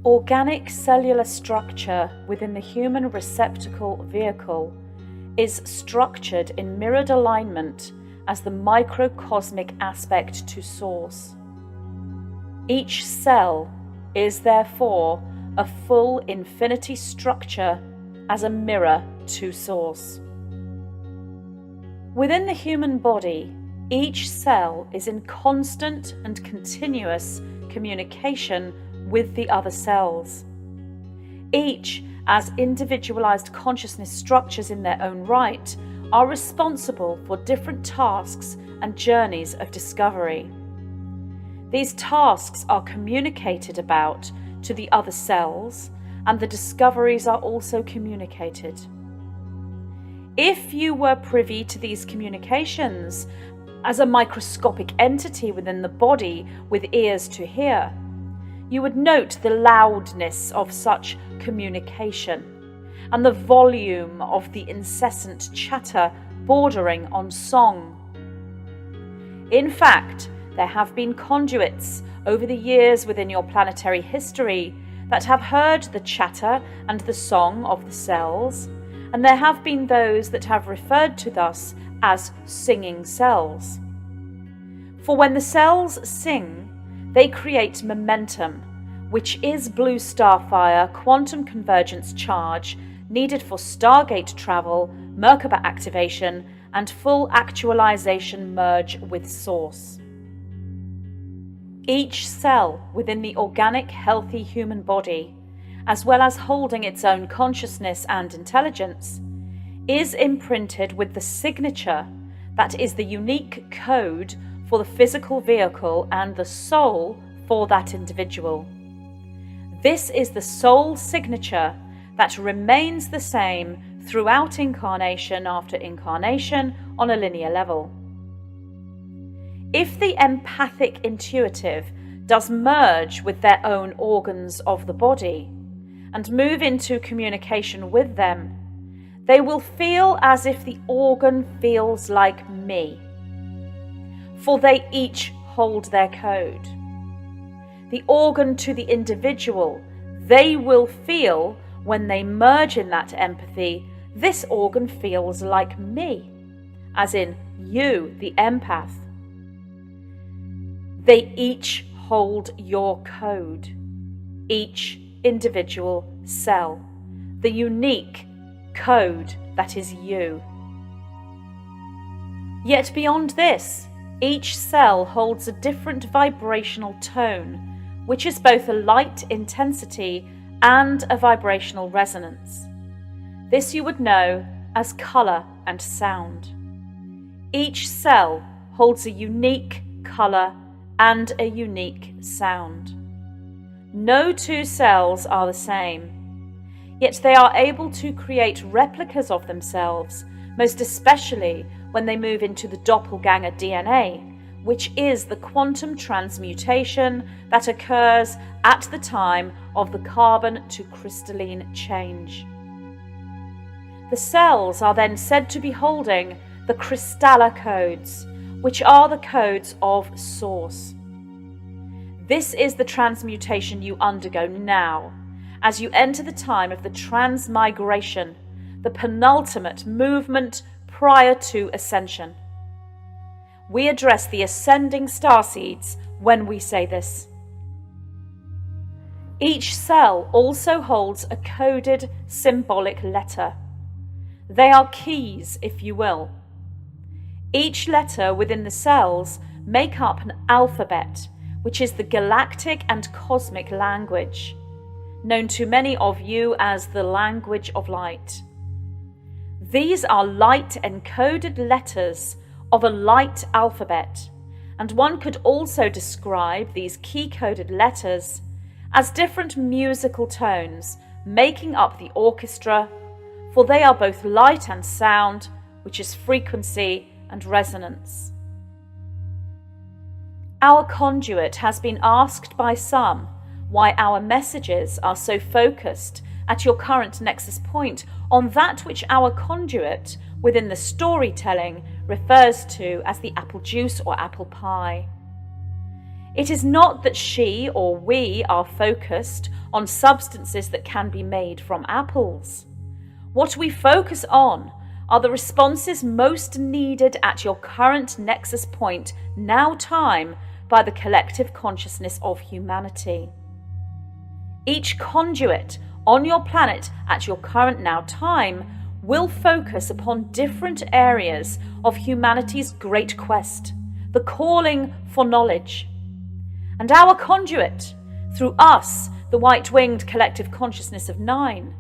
Organic cellular structure within the human receptacle vehicle is structured in mirrored alignment as the microcosmic aspect to source. Each cell is therefore a full infinity structure as a mirror to source. Within the human body, each cell is in constant and continuous communication with the other cells. Each, as individualized consciousness structures in their own right, are responsible for different tasks and journeys of discovery. These tasks are communicated about to the other cells, and the discoveries are also communicated. If you were privy to these communications as a microscopic entity within the body with ears to hear, you would note the loudness of such communication and the volume of the incessant chatter bordering on song. In fact, there have been conduits over the years within your planetary history that have heard the chatter and the song of the cells, and there have been those that have referred to thus as singing cells. For when the cells sing, they create momentum, which is blue starfire quantum convergence charge needed for Stargate travel, Merkaba activation, and full actualization merge with Source. Each cell within the organic, healthy human body, as well as holding its own consciousness and intelligence, is imprinted with the signature that is the unique code for the physical vehicle and the soul for that individual. This is the soul signature that remains the same throughout incarnation after incarnation on a linear level. If the empathic intuitive does merge with their own organs of the body and move into communication with them, they will feel as if the organ feels like me, for they each hold their code. The organ to the individual, they will feel when they merge in that empathy, this organ feels like me, as in you, the empath. They each hold your code, each individual cell, the unique code that is you. Yet beyond this, each cell holds a different vibrational tone, which is both a light intensity and a vibrational resonance. This you would know as color and sound. Each cell holds a unique color and a unique sound. No two cells are the same, yet they are able to create replicas of themselves, most especially when they move into the doppelganger DNA, which is the quantum transmutation that occurs at the time of the carbon to crystalline change. The cells are then said to be holding the crystallar codes, which are the codes of Source. This is the transmutation you undergo now, as you enter the time of the transmigration, the penultimate movement prior to ascension. We address the ascending starseeds when we say this. Each cell also holds a coded symbolic letter. They are keys, if you will. Each letter within the cells make up an alphabet, which is the galactic and cosmic language, known to many of you as the language of light. These are light encoded letters of a light alphabet, and one could also describe these key-coded letters as different musical tones making up the orchestra, for they are both light and sound, which is frequency and resonance. Our conduit has been asked by some why our messages are so focused at your current nexus point on that which our conduit within the storytelling refers to as the apple juice or apple pie. It is not that she or we are focused on substances that can be made from apples. What we focus on are the responses most needed at your current nexus point, now time, by the collective consciousness of humanity. Each conduit on your planet at your current now time will focus upon different areas of humanity's great quest, the calling for knowledge. And our conduit, through us, the white-winged collective consciousness of 9,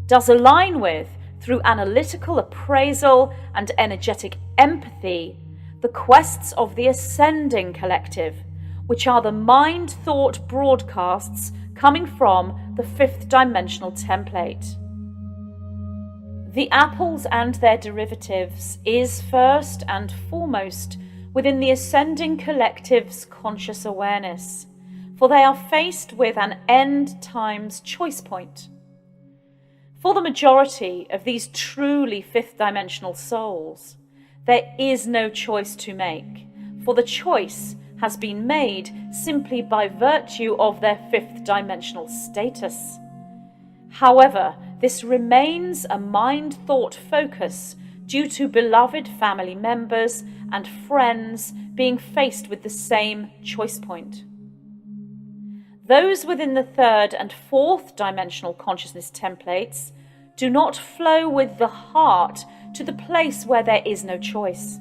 does align with, through analytical appraisal and energetic empathy, the quests of the ascending collective, which are the mind-thought broadcasts coming from the 5th dimensional template. The apples and their derivatives is first and foremost within the ascending collective's conscious awareness, for they are faced with an end times choice point. For the majority of these truly 5th dimensional souls, there is no choice to make, for the choice has been made simply by virtue of their 5th dimensional status. However, this remains a mind-thought focus due to beloved family members and friends being faced with the same choice point. Those within the 3rd and 4th dimensional consciousness templates do not flow with the heart to the place where there is no choice.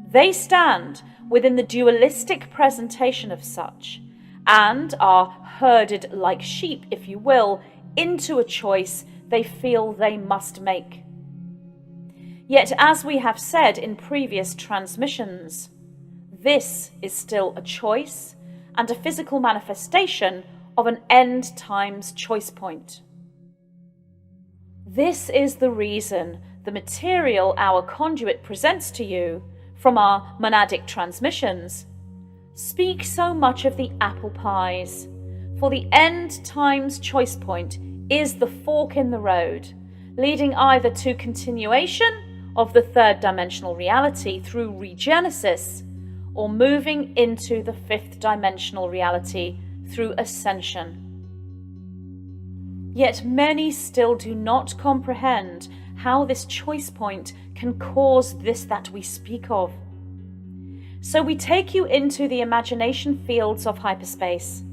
They stand within the dualistic presentation of such, and are herded like sheep, if you will, into a choice they feel they must make. Yet, as we have said in previous transmissions, this is still a choice and a physical manifestation of an end times choice point. This is the reason the material our conduit presents to you from our monadic transmissions speak so much of the apple pies, for the end times choice point is the fork in the road, leading either to continuation of the 3rd dimensional reality through regenesis, or moving into the 5th dimensional reality through ascension. Yet many still do not comprehend how this choice point can cause this that we speak of. So we take you into the imagination fields of hyperspace,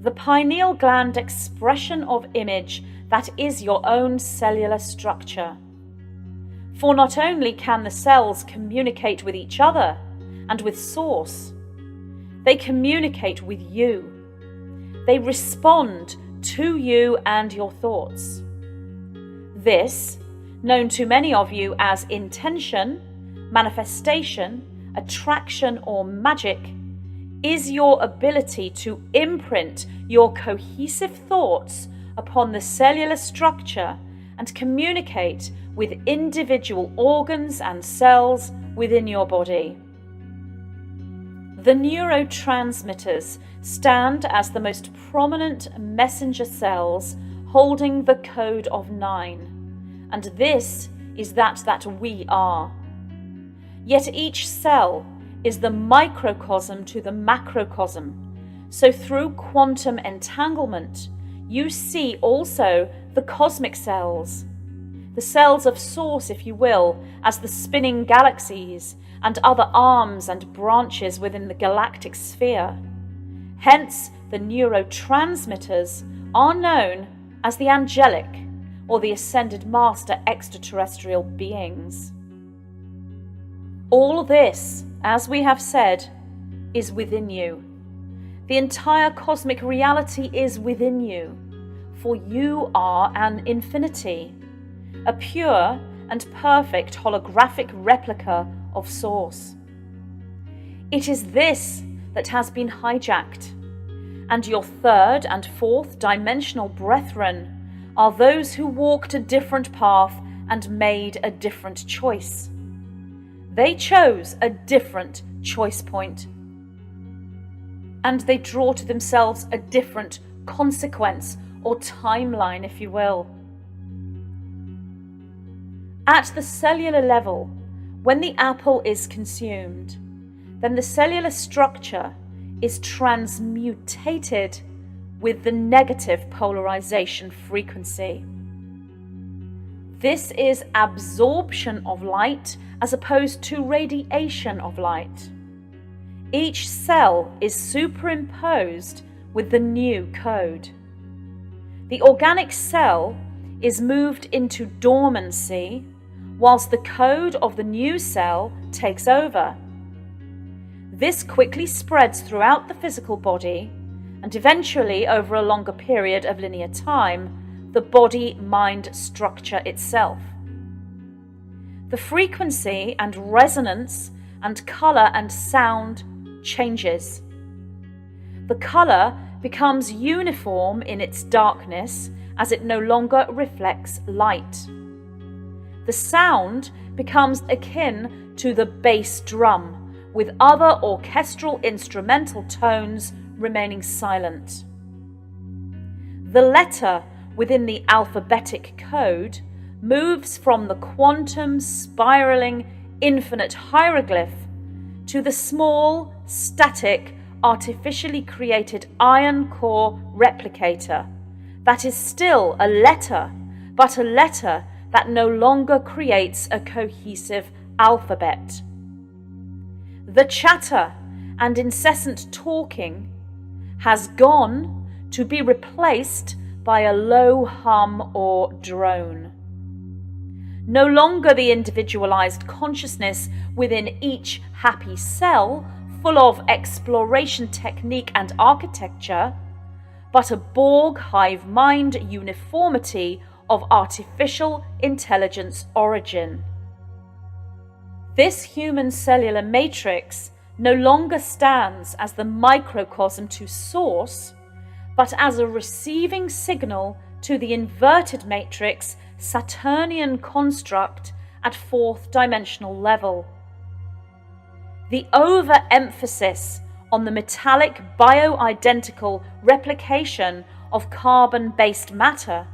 the pineal gland expression of image that is your own cellular structure. For not only can the cells communicate with each other and with Source, they communicate with you. They respond to you and your thoughts. This, known to many of you as intention, manifestation, attraction, or magic, is your ability to imprint your cohesive thoughts upon the cellular structure and communicate with individual organs and cells within your body. The neurotransmitters stand as the most prominent messenger cells holding the code of 9, and this is that we are. Yet each cell is the microcosm to the macrocosm, so through quantum entanglement, you see also the cosmic cells, the cells of Source, if you will, as the spinning galaxies and other arms and branches within the galactic sphere. Hence, the neurotransmitters are known as the angelic or the ascended master extraterrestrial beings. All this, as we have said, is within you. The entire cosmic reality is within you, for you are an infinity, a pure and perfect holographic replica of Source. It is this that has been hijacked, and your 3rd and 4th dimensional brethren are those who walked a different path and made a different choice. They chose a different choice point, and they draw to themselves a different consequence or timeline, if you will. At the cellular level, when the apple is consumed, then the cellular structure is transmutated with the negative polarization frequency. This is absorption of light as opposed to radiation of light. Each cell is superimposed with the new code. The organic cell is moved into dormancy, whilst the code of the new cell takes over. This quickly spreads throughout the physical body, and eventually, over a longer period of linear time, the body-mind structure itself. The frequency and resonance and color and sound changes. The color becomes uniform in its darkness as it no longer reflects light. The sound becomes akin to the bass drum, with other orchestral instrumental tones remaining silent. The letter within the alphabetic code moves from the quantum spiraling infinite hieroglyph to the small, static, artificially created iron core replicator that is still a letter, but a letter that no longer creates a cohesive alphabet. The chatter and incessant talking has gone to be replaced by a low hum or drone. No longer the individualized consciousness within each happy cell, full of exploration technique and architecture, but a Borg hive mind uniformity of artificial intelligence origin. This human cellular matrix no longer stands as the microcosm to source, but as a receiving signal to the inverted matrix Saturnian construct at fourth dimensional level. The overemphasis on the metallic bioidentical replication of carbon-based matter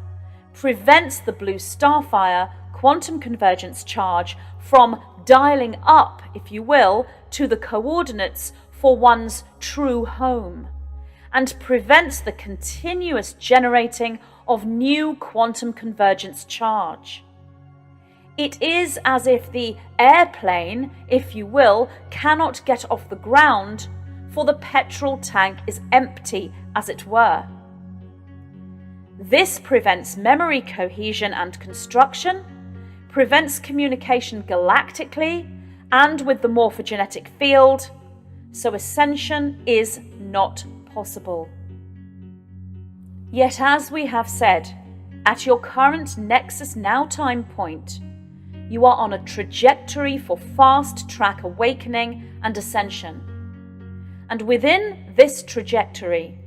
prevents the blue starfire quantum convergence charge from dialing up, if you will, to the coordinates for one's true home, and prevents the continuous generating of new quantum convergence charge. It is as if the airplane, if you will, cannot get off the ground, for the petrol tank is empty, as it were. This prevents memory cohesion and construction, prevents communication galactically and with the morphogenetic field, so ascension is not possible. Yet, as we have said, at your current Nexus Now time point, you are on a trajectory for fast-track awakening and ascension. And within this trajectory,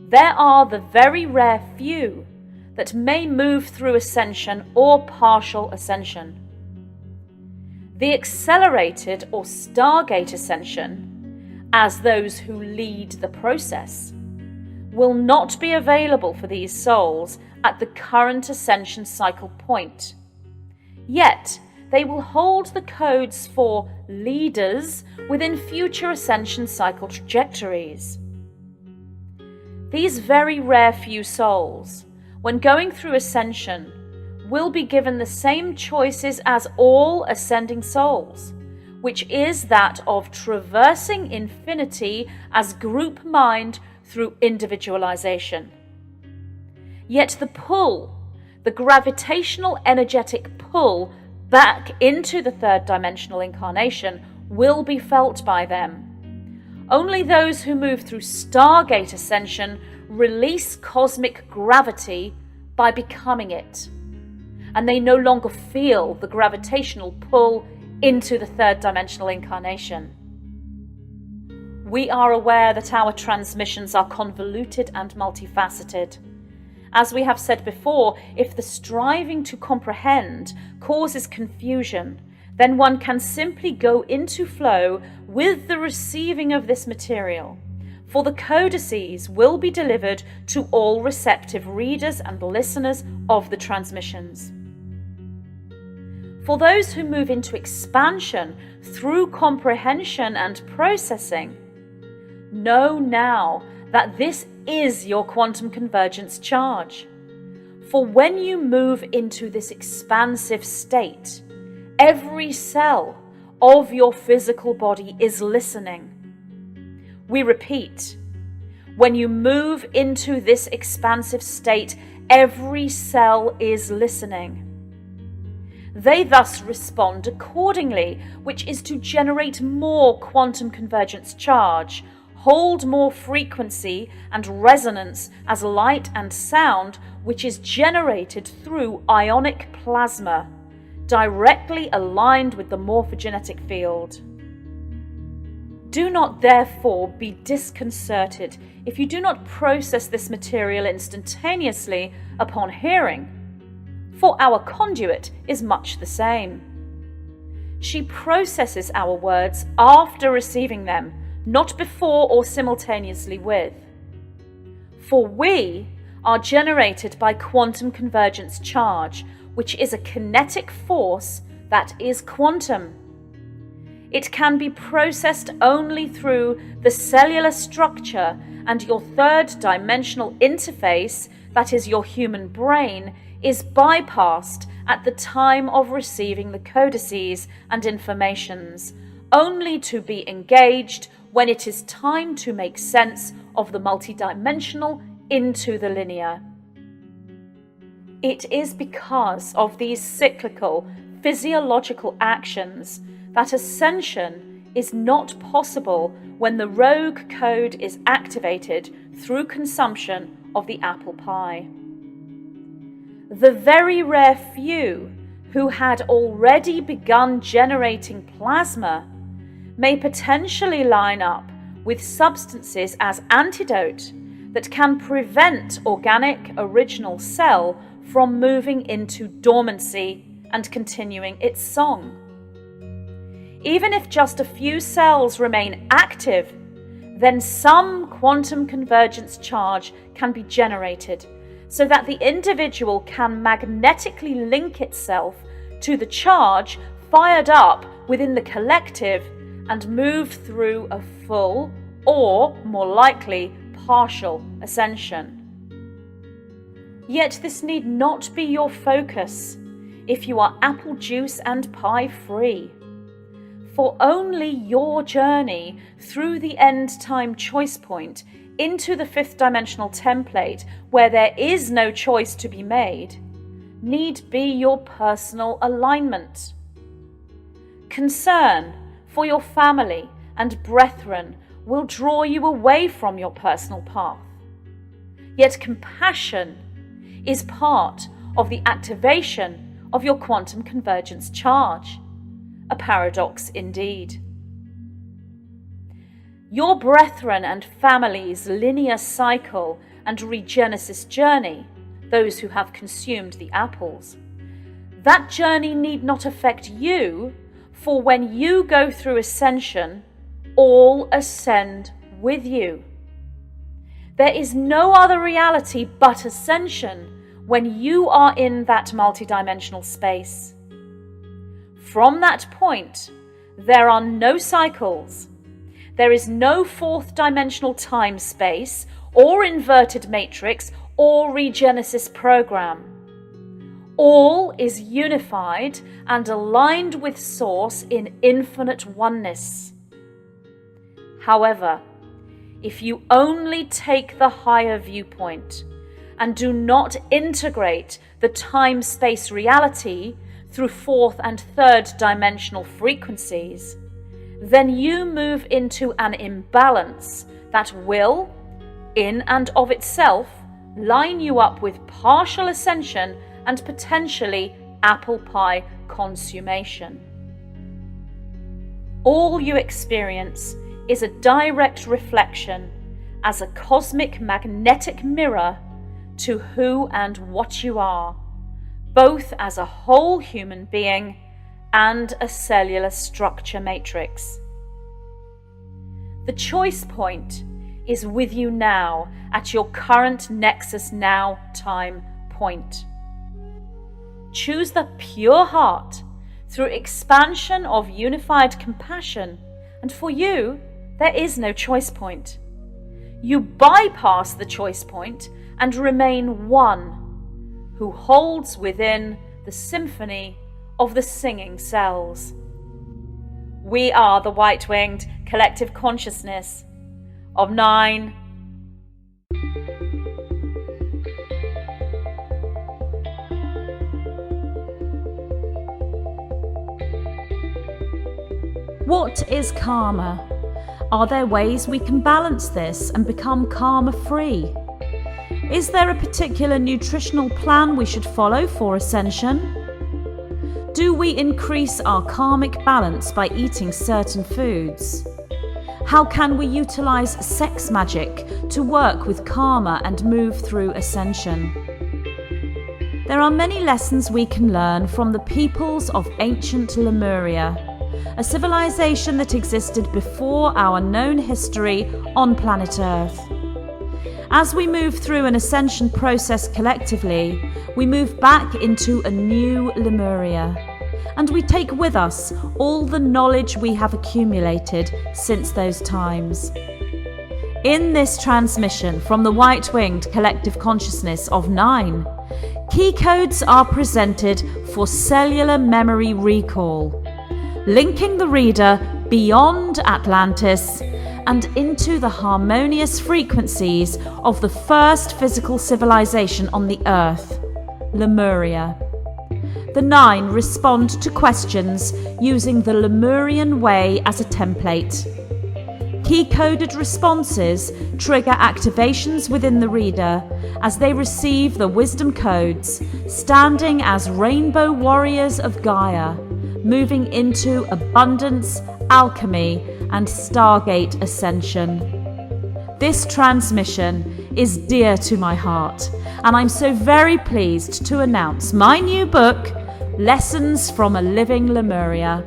there are the very rare few that may move through ascension or partial ascension. The accelerated or Stargate Ascension, as those who lead the process, will not be available for these souls at the current ascension cycle point. Yet, they will hold the codes for leaders within future ascension cycle trajectories. These very rare few souls, when going through ascension, will be given the same choices as all ascending souls, which is that of traversing infinity as group mind through individualization. Yet the pull, the gravitational energetic pull back into the third dimensional incarnation will be felt by them. Only those who move through Stargate Ascension release cosmic gravity by becoming it, and they no longer feel the gravitational pull into the third dimensional incarnation. We are aware that our transmissions are convoluted and multifaceted. As we have said before, if the striving to comprehend causes confusion, then one can simply go into flow with the receiving of this material, for the codices will be delivered to all receptive readers and listeners of the transmissions. For those who move into expansion through comprehension and processing, Know now that this is your quantum convergence charge. For when you move into this expansive state, every cell of your physical body is listening. We repeat, when you move into this expansive state, every cell is listening. They thus respond accordingly, which is to generate more quantum convergence charge, hold more frequency and resonance as light and sound, which is generated through ionic plasma, directly aligned with the morphogenetic field. Do not therefore be disconcerted if you do not process this material instantaneously upon hearing, for our conduit is much the same. She processes our words after receiving them, not before or simultaneously with. For we are generated by quantum convergence charge, which is a kinetic force that is quantum. It can be processed only through the cellular structure, and your third-dimensional interface, that is your human brain, is bypassed at the time of receiving the codices and informations, only to be engaged when it is time to make sense of the multidimensional into the linear. It is because of these cyclical, physiological actions that ascension is not possible when the rogue code is activated through consumption of the apple pie. The very rare few who had already begun generating plasma may potentially line up with substances as antidote that can prevent organic original cell from moving into dormancy and continuing its song. Even if just a few cells remain active, then some quantum convergence charge can be generated so that the individual can magnetically link itself to the charge fired up within the collective and move through a full, or more likely, partial ascension. Yet this need not be your focus if you are apple juice and pie free. For only your journey through the end-time choice point into the fifth dimensional template, where there is no choice to be made, need be your personal alignment. Concern for your family and brethren will draw you away from your personal path. Yet compassion is part of the activation of your quantum convergence charge. A paradox indeed. Your brethren and family's linear cycle and regenesis journey, those who have consumed the apples, that journey need not affect you, for when you go through ascension, all ascend with you. There is no other reality but ascension when you are in that multidimensional space. From that point, there are no cycles. There is no fourth dimensional time-space or inverted matrix or regenesis program. All is unified and aligned with Source in infinite oneness. However, if you only take the higher viewpoint and do not integrate the time-space reality through fourth and third dimensional frequencies, then you move into an imbalance that will, in and of itself, line you up with partial ascension and potentially apple pie consummation. All you experience is a direct reflection as a cosmic magnetic mirror to who and what you are, both as a whole human being and a cellular structure matrix. The choice point is with you now at your current Nexus Now time point. Choose the pure heart through expansion of unified compassion, and for you, There is no choice point. You bypass the choice point and remain one, who holds within the symphony of the singing cells. We are the white-winged collective consciousness of 9. What is karma? Are there ways we can balance this and become karma-free? Is there a particular nutritional plan we should follow for ascension? Do we increase our karmic balance by eating certain foods? How can we utilize sex magic to work with karma and move through ascension? There are many lessons we can learn from the peoples of ancient Lemuria, a civilization that existed before our known history on planet Earth. As we move through an ascension process collectively, we move back into a new Lemuria, and we take with us all the knowledge we have accumulated since those times. In this transmission from the white-winged collective consciousness of 9, key codes are presented for cellular memory recall, linking the reader beyond Atlantis and into the harmonious frequencies of the first physical civilization on the Earth, Lemuria. The 9 respond to questions using the Lemurian way as a template. Key-coded responses trigger activations within the reader as they receive the wisdom codes, standing as rainbow warriors of Gaia, moving into abundance, alchemy, and Stargate Ascension. This transmission is dear to my heart, and I'm so very pleased to announce my new book, Lessons from a Living Lemuria.